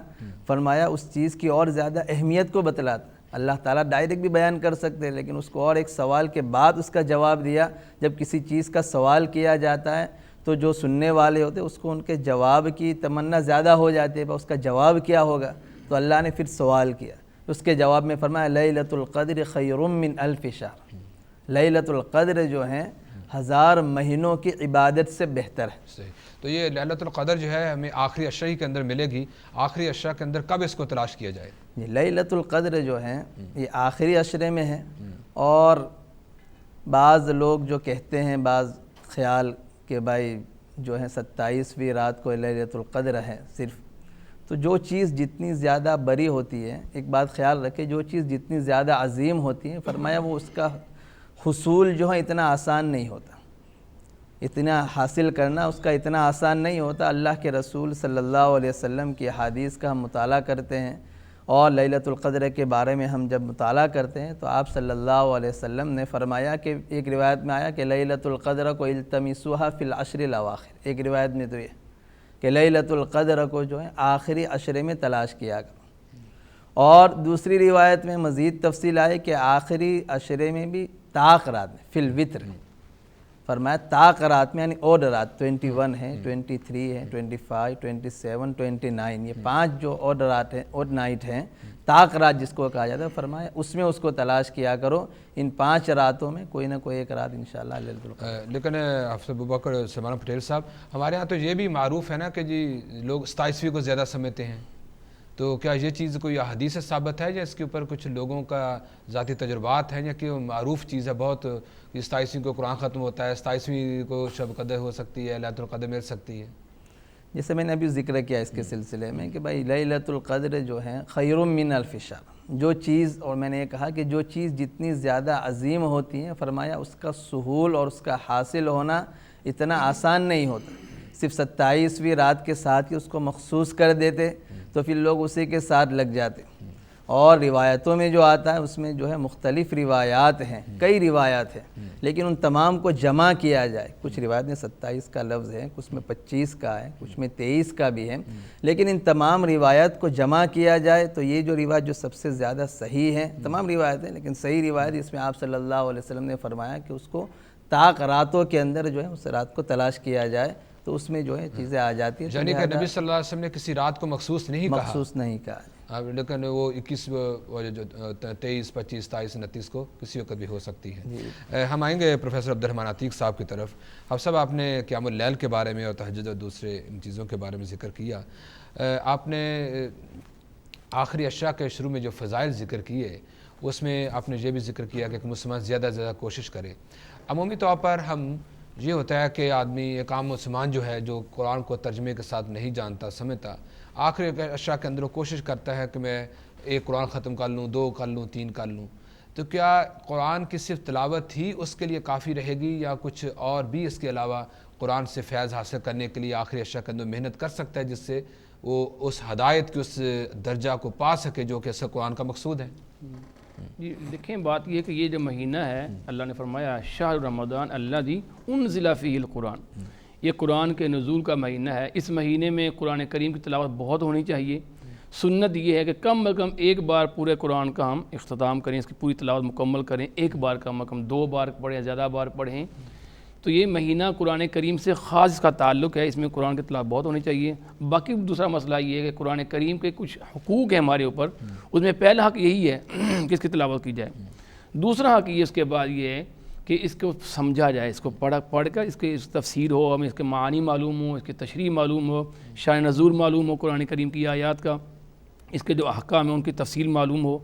فرمایا اس چیز کی اور زیادہ اہمیت کو بتلاتا۔ اللہ تعالیٰ ڈائریکٹ بھی بیان کر سکتے ہیں، لیکن اس کو اور ایک سوال کے بعد اس کا جواب دیا۔ جب کسی چیز کا سوال کیا جاتا ہے تو جو سننے والے ہوتے ہیں اس کو ان کے جواب کی تمنا زیادہ ہو جاتی ہے، اس کا جواب کیا ہوگا، تو اللہ نے پھر سوال کیا، اس کے جواب میں فرمایا لیلۃ القدر خیر من الف شہر، لیلۃ القدر جو ہے 1000 مہینوں کی عبادت سے بہتر ہے۔ صحیح۔ تو یہ لیلۃ القدر جو ہے ہمیں آخری عشرے کے اندر ملے گی، آخری عشرہ کے اندر کب اس کو تلاش کیا جائے؟ یہ لیلۃ القدر جو ہے یہ آخری عشرے میں ہے، اور بعض لوگ جو کہتے ہیں بعض خیال کہ بھائی جو ہے 27ویں رات کو لیلۃ القدر ہے صرف، تو جو چیز جتنی زیادہ بری ہوتی ہے، ایک بات خیال رکھے، جو چیز جتنی زیادہ عظیم ہوتی ہے فرمایا وہ اس کا حصول جو ہے اتنا آسان نہیں ہوتا، اتنا حاصل کرنا اس کا اتنا آسان نہیں ہوتا۔ اللہ کے رسول صلی اللہ علیہ وسلم کی حدیث کا ہم مطالعہ کرتے ہیں، اور لیلۃ القدر کے بارے میں ہم جب مطالعہ کرتے ہیں تو آپ صلی اللہ علیہ وسلم نے فرمایا کہ ایک روایت میں آیا کہ لیلۃ القدر کو التمسوها فی العشر الاواخر، ایک روایت میں تو یہ کہ لیلۃ القدر کو جو ہے آخری عشرے میں تلاش کیا کرو، اور دوسری روایت میں مزید تفصیل آئی کہ آخری عشرے میں بھی طاق رات میں فی الوتر، فرمایا طاق رات میں یعنی اوڈ رات 21 ہے، 23 ہے، 25، 27، 29، یہ 5 جو اوڈ رات ہیں، اوڈ نائٹ ہیں، طاق رات جس کو کہا جاتا ہے، فرمایا اس میں اس کو تلاش کیا کرو، ان 5 راتوں میں کوئی نہ کوئی ایک رات انشاءاللہ لیلۃ القدر۔ لیکن حافظ ابوبکر سلمان پٹیل صاحب، ہمارے ہاں تو یہ بھی معروف ہے نا کہ جی لوگ 27ویں کو زیادہ سمجھتے ہیں، تو کیا یہ چیز کوئی حدیث سے ثابت ہے یا اس کے اوپر کچھ لوگوں کا ذاتی تجربات ہیں، یا کہ معروف چیز ہے بہت، 27ویں کو قرآن ختم ہوتا ہے، 27ویں کو شب قدر ہو سکتی ہے، لیلۃ القدر مل سکتی ہے؟ جیسے میں نے ابھی ذکر کیا اس کے سلسلے میں کہ بھائی لیلۃ القدر جو ہے خیر من الف شہر، جو چیز، اور میں نے یہ کہا کہ جو چیز جتنی زیادہ عظیم ہوتی ہے فرمایا اس کا سہول اور اس کا حاصل ہونا اتنا آسان نہیں ہوتا۔ صرف 27ویں رات کے ساتھ ہی اس کو مخصوص کر دیتے تو پھر لوگ اسی کے ساتھ لگ جاتے، اور روایتوں میں جو آتا ہے اس میں جو ہے مختلف روایات ہیں، کئی روایات ہیں، لیکن ان تمام کو جمع کیا جائے، کچھ روایت میں 27 کا لفظ ہے، کچھ میں 25 کا ہے، کچھ میں 23 کا بھی ہے، لیکن ان تمام روایت کو جمع کیا جائے تو یہ جو روایت جو سب سے زیادہ صحیح ہے، تمام روایت ہیں لیکن صحیح روایت اس میں آپ صلی اللہ علیہ وسلم نے فرمایا کہ اس کو طاق راتوں کے اندر جو ہے اس رات کو تلاش کیا جائے تو اس میں جو ہے چیزیں آ جاتی ہیں۔ یعنی کہ نبی صلی اللہ علیہ وسلم نے کسی رات کو مخصوص نہیں کہا، مخصوص نہیں کہا، لیکن وہ 21، 23، 25، 27، 29 کو کسی وقت بھی ہو سکتی ہے۔ ہم آئیں گے پروفیسر عبد الرحمن عتیق صاحب کی طرف۔ اب صاحب آپ نے قیام اللیل کے بارے میں اور تہجد اور دوسرے ان چیزوں کے بارے میں ذکر کیا، آپ نے آخری عشرہ کے شروع میں جو فضائل ذکر کیے اس میں آپ نے یہ بھی ذکر کیا کہ مسلمان زیادہ سے زیادہ کوشش کرے۔ عمومی طور پر ہم یہ ہوتا ہے کہ آدمی، ایک عام مسلمان جو ہے جو قرآن کو ترجمے کے ساتھ نہیں جانتا سمجھتا، آخری عشرہ کے اندر وہ کوشش کرتا ہے کہ میں ایک قرآن ختم کر لوں، 2 کر لوں، 3 کر لوں، تو کیا قرآن کی صرف تلاوت ہی اس کے لیے کافی رہے گی، یا کچھ اور بھی اس کے علاوہ قرآن سے فیض حاصل کرنے کے لیے آخری عشرہ کے اندر محنت کر سکتا ہے جس سے وہ اس ہدایت کے اس درجہ کو پا سکے جو کہ اصل قرآن کا مقصود ہے؟ جی دیکھیں، بات یہ کہ یہ جو مہینہ ہے اللہ نے فرمایا شہر رمضان الذی انزل فیہ القرآن، یہ قرآن کے نزول کا مہینہ ہے، اس مہینے میں قرآن کریم کی تلاوت بہت ہونی چاہیے۔ سنت یہ ہے کہ کم از کم ایک بار پورے قرآن کا ہم اختتام کریں، اس کی پوری تلاوت مکمل کریں، ایک بار کم از کم 2 بار پڑھیں، زیادہ بار پڑھیں۔ تو یہ مہینہ قرآن کریم سے خاص اس کا تعلق ہے، اس میں قرآن کی تلاوت بہت ہونی چاہیے۔ باقی دوسرا مسئلہ یہ ہے کہ قرآن کریم کے کچھ حقوق ہیں ہمارے اوپر، اس میں پہلا حق یہی ہے کہ اس کی تلاوت کی جائے، دوسرا حق یہ اس کے بعد یہ ہے کہ اس کو سمجھا جائے، اس کو پڑھ کر اس کی تفسیر ہو، ہمیں اس کے معانی معلوم ہو، اس کی تشریح معلوم ہو، شان نزول معلوم ہو قرآن کریم کی آیات کا، اس کے جو احکام ہیں ان کی تفصیل معلوم ہو۔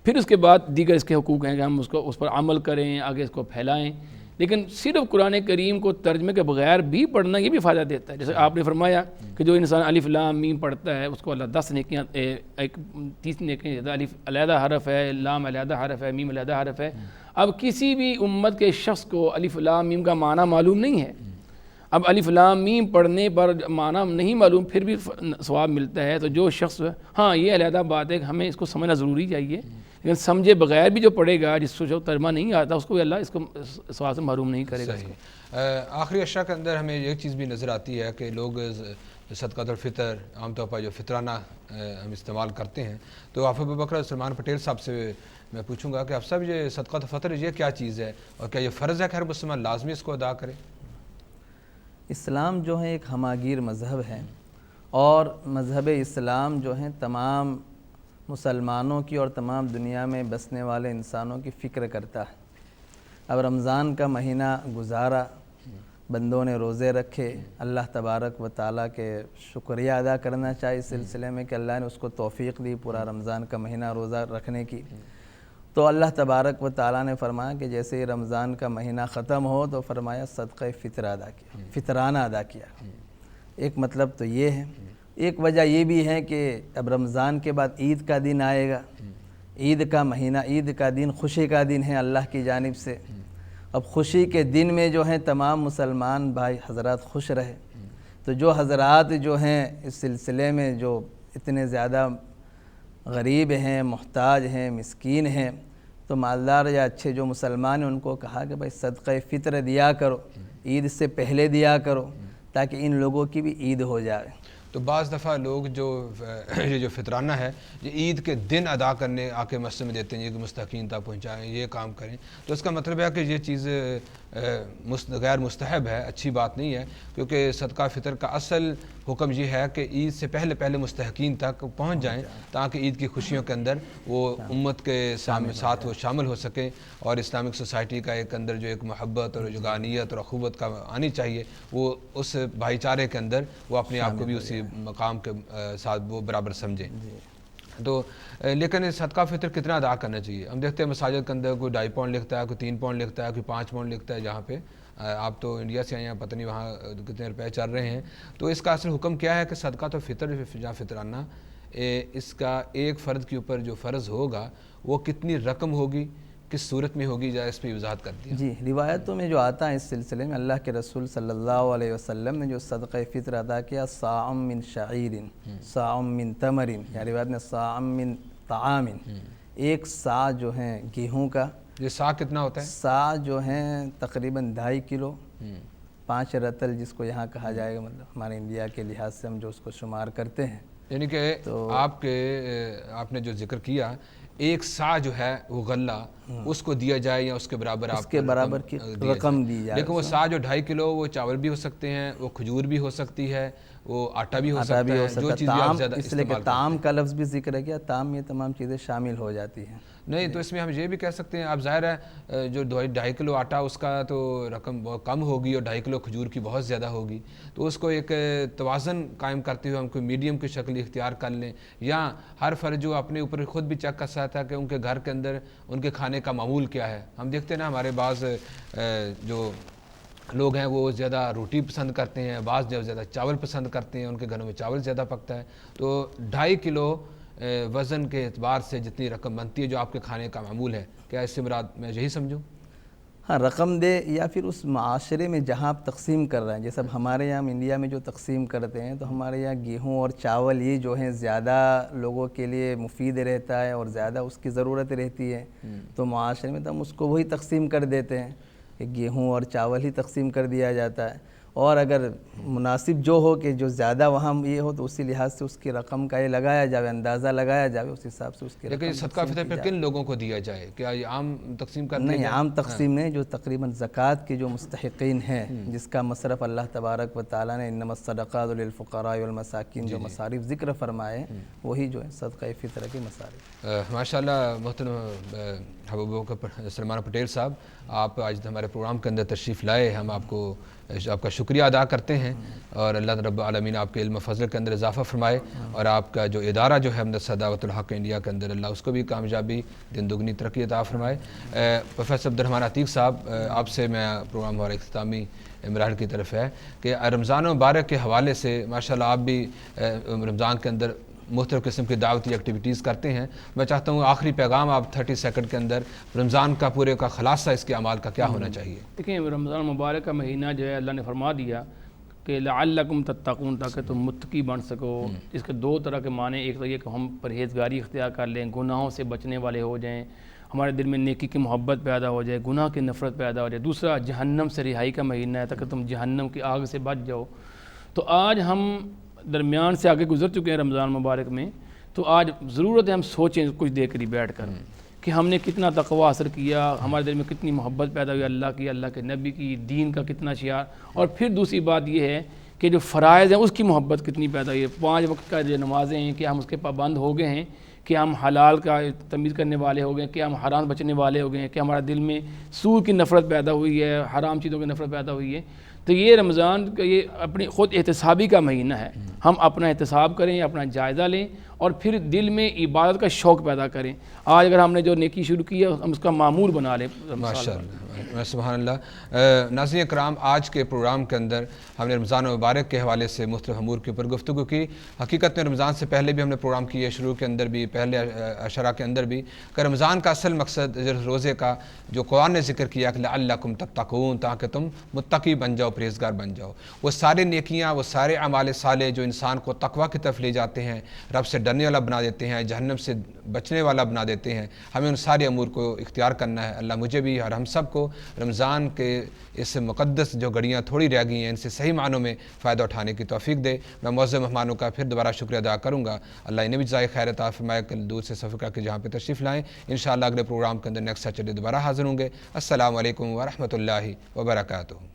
پھر اس کے بعد دیگر اس کے حقوق ہیں کہ ہم اس پر عمل کریں، آگے اس کو پھیلائیں۔ لیکن صرف قرآن کریم کو ترجمے کے بغیر بھی پڑھنا یہ بھی فائدہ دیتا ہے، جیسے آپ نے فرمایا کہ جو انسان الف لام میم پڑھتا ہے اس کو اللہ 10 نیکیاں، 30 نیکیاں، الف علیحدہ حرف ہے، لام علیحدہ حرف ہے، میم علیحدہ حرف ہے۔ اب کسی بھی امت کے شخص کو الف لام میم کا معنی معلوم نہیں ہے، اب الف لام میم پڑھنے پر معنی نہیں معلوم پھر بھی ثواب ملتا ہے. تو جو شخص ہاں یہ علیحدہ بات ہے کہ ہمیں اس کو سمجھنا ضروری چاہیے, لیکن سمجھے بغیر بھی جو پڑھے گا جس کو جو ترجمہ نہیں آتا اس کو بھی اللہ اس کو ثواب سے محروم نہیں کرے گا. آخری اشیاء کے اندر ہمیں ایک چیز بھی نظر آتی ہے کہ لوگ صدقۃ الفطر عام طور پر جو فطرانہ ہم استعمال کرتے ہیں, تو آف ابوبکر سلمان پٹیل صاحب سے میں پوچھوں گا کہ آپ صاحب یہ صدقۃ الفطر یہ کیا چیز ہے, اور کیا یہ فرض ہے کہ ہر مسلمان لازمی اس کو ادا کرے؟ اسلام جو ہے ایک ہماگیر مذہب ہے, اور مذہب اسلام جو ہے تمام مسلمانوں کی اور تمام دنیا میں بسنے والے انسانوں کی فکر کرتا ہے. اب رمضان کا مہینہ گزارا, بندوں نے روزے رکھے, اللہ تبارک و تعالیٰ کے شکریہ ادا کرنا چاہیے اس سلسلے میں کہ اللہ نے اس کو توفیق دی پورا رمضان کا مہینہ روزہ رکھنے کی. تو اللہ تبارک و تعالیٰ نے فرمایا کہ جیسے ہی رمضان کا مہینہ ختم ہو تو فرمایا صدقہ فطر ادا کیا, فطرانہ ادا کیا. ایک مطلب تو یہ ہے. ایک وجہ یہ بھی ہے کہ اب رمضان کے بعد عید کا دن آئے گا, عید کا مہینہ, عید کا دن خوشی کا دن ہے اللہ کی جانب سے. اب خوشی کے دن میں جو ہیں تمام مسلمان بھائی حضرات خوش رہے. تو جو حضرات جو ہیں اس سلسلے میں جو اتنے زیادہ غریب ہیں, محتاج ہیں, مسکین ہیں, تو مالدار یا اچھے جو مسلمان ہیں ان کو کہا کہ بھائی صدقہ فطر دیا کرو, عید سے پہلے دیا کرو تاکہ ان لوگوں کی بھی عید ہو جائے. تو بعض دفعہ لوگ جو فطرانہ ہے یہ عید کے دن ادا کرنے آ کے مسجد میں دیتے ہیں, یہ کہ مستحقین تک پہنچائیں, یہ کام کریں, تو اس کا مطلب ہے کہ یہ چیز غیر مستحب ہے, اچھی بات نہیں ہے, کیونکہ صدقہ فطر کا اصل حکم یہ ہے کہ عید سے پہلے مستحقین تک پہنچ جائیں تاکہ عید کی خوشیوں کے اندر وہ امت کے ساتھ وہ شامل ہو سکیں, اور اسلامک سوسائٹی کا ایک اندر جو ایک محبت اور جگانیت اور اخوت کا آنی چاہیے وہ اس بھائی چارے کے اندر وہ اپنے آپ کو بھی اسی مقام کے ساتھ وہ برابر سمجھیں. تو لیکن صدقہ فطر کتنا ادا کرنا چاہیے؟ ہم دیکھتے ہیں مساجد کے اندر کوئی 2.5 پاؤنڈ لکھتا ہے, کوئی 3 پاؤنڈ لکھتا ہے, کوئی 5 پاؤنڈ لکھتا ہے. جہاں پہ آپ تو انڈیا سے آئے ہیں, پتہ نہیں وہاں کتنے روپے چل رہے ہیں. تو اس کا اصل حکم کیا ہے کہ صدقہ تو فطر یا فطرانہ اس کا ایک فرد کے اوپر جو فرض ہوگا وہ کتنی رقم ہوگی, کس صورت میں ہوگی, جائے اس پہ وضاحت کر دیا. جی, روایتوں میں جو آتا ہے اس سلسلے میں اللہ کے رسول صلی اللہ علیہ وسلم نے جو صدقہ فطر ادا کیا, صاع من شعیر, صاع من تمر, یا روایت میں صاع من طعام, ایک صاع جو ہیں گیہوں کا. یہ صاع کتنا ہوتا ہے؟ صاع جو ہیں تقریباً 2.5 کلو, 5 رتل جس کو یہاں کہا جائے گا, مطلب ہمارے انڈیا کے لحاظ سے ہم جو اس کو شمار کرتے ہیں. یعنی کہ آپ نے جو ذکر کیا ایک صاع جو ہے وہ غلہ اس کو دیا جائے یا اس کے برابر اس کے برابر کی رقم دی جائے. لیکن وہ صاع جو 2.5 کلو وہ چاول بھی ہو سکتے ہیں, وہ کھجور بھی ہو سکتی ہے, وہ آٹا بھی ہو سکتا ہے, جو چیز بھی آپ زیادہ اس لیے کہ طعام کا لفظ بھی ذکر کیا, طعام میں تمام چیزیں شامل ہو جاتی ہیں. نہیں تو اس میں ہم یہ بھی کہہ سکتے ہیں, اب ظاہر ہے جو 2.5 کلو آٹا اس کا تو رقم بہت کم ہوگی اور 2.5 کلو کھجور کی بہت زیادہ ہوگی, تو اس کو ایک توازن قائم کرتے ہوئے ہم کوئی میڈیم کی شکل اختیار کر لیں, یا ہر فرد جو اپنے اوپر خود بھی چیک کر سکتا ہے کہ ان کے گھر کے اندر ان کے کھانے کا معمول کیا ہے. ہم دیکھتے ہیں نا ہمارے بعض جو لوگ ہیں وہ زیادہ روٹی پسند کرتے ہیں, بعض جو زیادہ چاول پسند کرتے ہیں, ان کے گھروں میں چاول زیادہ پکتا ہے. تو 2.5 کلو وزن کے اعتبار سے جتنی رقم بنتی ہے جو آپ کے کھانے کا معمول ہے, کیا اس سے مراد میں یہی سمجھوں؟ ہاں, رقم دے, یا پھر اس معاشرے میں جہاں آپ تقسیم کر رہے ہیں, جیسے اب ہمارے یہاں انڈیا میں جو تقسیم کرتے ہیں تو ہمارے یہاں گیہوں اور چاول یہ جو ہیں زیادہ لوگوں کے لیے مفید رہتا ہے اور زیادہ اس کی ضرورت رہتی ہے. تو معاشرے میں تو ہم اس کو وہی تقسیم کر دیتے ہیں کہ گیہوں اور چاول ہی تقسیم کر دیا جاتا ہے, اور اگر مناسب جو ہو کہ جو زیادہ وہاں یہ ہو تو اسی لحاظ سے اس کی رقم کا یہ لگایا جائے, اندازہ لگایا جائے, اس حساب سے اس کی لیکن صدقہ فطر پھر کن لوگوں کو دیا جائے؟ کیا یہ عام تقسیم کرتے ہیں؟ نہیں, عام تقسیم نہیں, جو تقریباً زکوٰۃ کے جو مستحقین ہیں جس کا مصرف اللہ تبارک و تعالیٰ نے انما الصدقات للفقراء والمساکین جو مصارف ذکر فرمائے وہی جو ہے صدقہ فطر کے مصارف. ماشاءاللہ محترم حبیب ابوبکر سلمان پٹیل صاحب, آپ آج ہمارے پروگرام کے اندر تشریف لائے, ہم آپ کا شکریہ ادا کرتے ہیں, اور اللہ رب العالمین آپ کے علم و فضل کے اندر اضافہ فرمائے, اور آپ کا جو ادارہ جو ہے مدرسہ دعوت الحق انڈیا کے اندر اللہ اس کو بھی کامیابی دن دگنی ترقی عطا فرمائے. پروفیسر عبدالرحمن عتیق صاحب, آپ سے میں پروگرام ہمارے اختتامی مراحل کی طرف ہے کہ رمضان مبارک کے حوالے سے ماشاءاللہ آپ بھی رمضان کے اندر مختلف قسم کی دعوتی ایکٹیویٹیز کرتے ہیں. میں چاہتا ہوں آخری پیغام آپ 30 سیکنڈ کے اندر رمضان کا پورے کا خلاصہ اس کے اعمال کا کیا ہونا چاہیے؟ دیکھیں, رمضان مبارک کا مہینہ جو ہے اللہ نے فرما دیا کہ لعلکم تتقون، تاکہ تم متقی بن سکو۔ اس کے دو طرح کے معنی، ایک تو یہ کہ ہم پرہیزگاری اختیار کر لیں، گناہوں سے بچنے والے ہو جائیں، ہمارے دل میں نیکی کی محبت پیدا ہو جائے، گناہ کی نفرت پیدا ہو جائے۔ دوسرا جہنم سے رہائی کا مہینہ ہے، تاکہ تم جہنم کی آگ سے بچ جاؤ۔ تو آج ہم درمیان سے آگے گزر چکے ہیں رمضان مبارک میں، تو آج ضرورت ہے ہم سوچیں کچھ دیر قریب بیٹھ کر کہ ہم نے کتنا تقوی حاصل کیا، ہمارے دل میں کتنی محبت پیدا ہوئی اللہ کی، اللہ کے نبی کی، دین کا کتنا شعار۔ اور پھر دوسری بات یہ ہے کہ جو فرائض ہیں اس کی محبت کتنی پیدا ہوئی ہے۔ 5 وقت کا جو نمازیں ہیں کہ ہم اس کے پابند ہو گئے ہیں، کہ ہم حلال کا تمیز کرنے والے ہو گئے ہیں، کہ ہم حرام بچنے والے ہو گئے ہیں، کہ ہمارے دل میں سود کی نفرت پیدا ہوئی ہے، حرام چیزوں کی نفرت پیدا ہوئی ہے۔ تو یہ رمضان کا یہ اپنی خود احتسابی کا مہینہ ہے، ہم اپنا احتساب کریں، اپنا جائزہ لیں، اور پھر دل میں عبادت کا شوق پیدا کریں۔ آج اگر ہم نے جو نیکی شروع کی ہے ہم اس کا معمول بنا لیں۔ ماشاء اللہ، سبحان اللہ۔ ناظرین کرام، آج کے پروگرام کے اندر ہم نے رمضان مبارک کے حوالے سے مختلف امور کے اوپر گفتگو کی۔ حقیقت میں رمضان سے پہلے بھی ہم نے پروگرام کیے، شروع کے اندر بھی، پہلے عشرہ کے اندر بھی، کہ رمضان کا اصل مقصد روزے کا جو قرآن نے ذکر کیا کہ لعلکم تتقون، تاکہ تم متقی بن جاؤ، پرہیزگار بن جاؤ۔ وہ سارے نیکیاں، وہ سارے اعمال صالح جو انسان کو تقویٰ کی طرف لے جاتے ہیں، رب سے ڈرنے والا بنا دیتے ہیں، جہنم سے بچنے والا بنا دیتے ہیں، ہمیں ان سارے امور کو اختیار کرنا ہے۔ اللہ مجھے بھی اور ہم سب کو رمضان کے اس مقدس جو گھڑیاں تھوڑی رہ گئی ہیں ان سے صحیح معنوں میں فائدہ اٹھانے کی توفیق دے۔ میں معزز مہمانوں کا پھر دوبارہ شکریہ ادا کروں گا، اللہ انہیں بھی جزائے خیر عطا فرمائے، کل دور سے سفر کر کے جہاں پہ تشریف لائیں۔ انشاءاللہ اگلے پروگرام کے اندر نیکسٹ سیٹرڈے دوبارہ حاضر ہوں گے۔ السلام علیکم ورحمۃ اللہ وبرکاتہ۔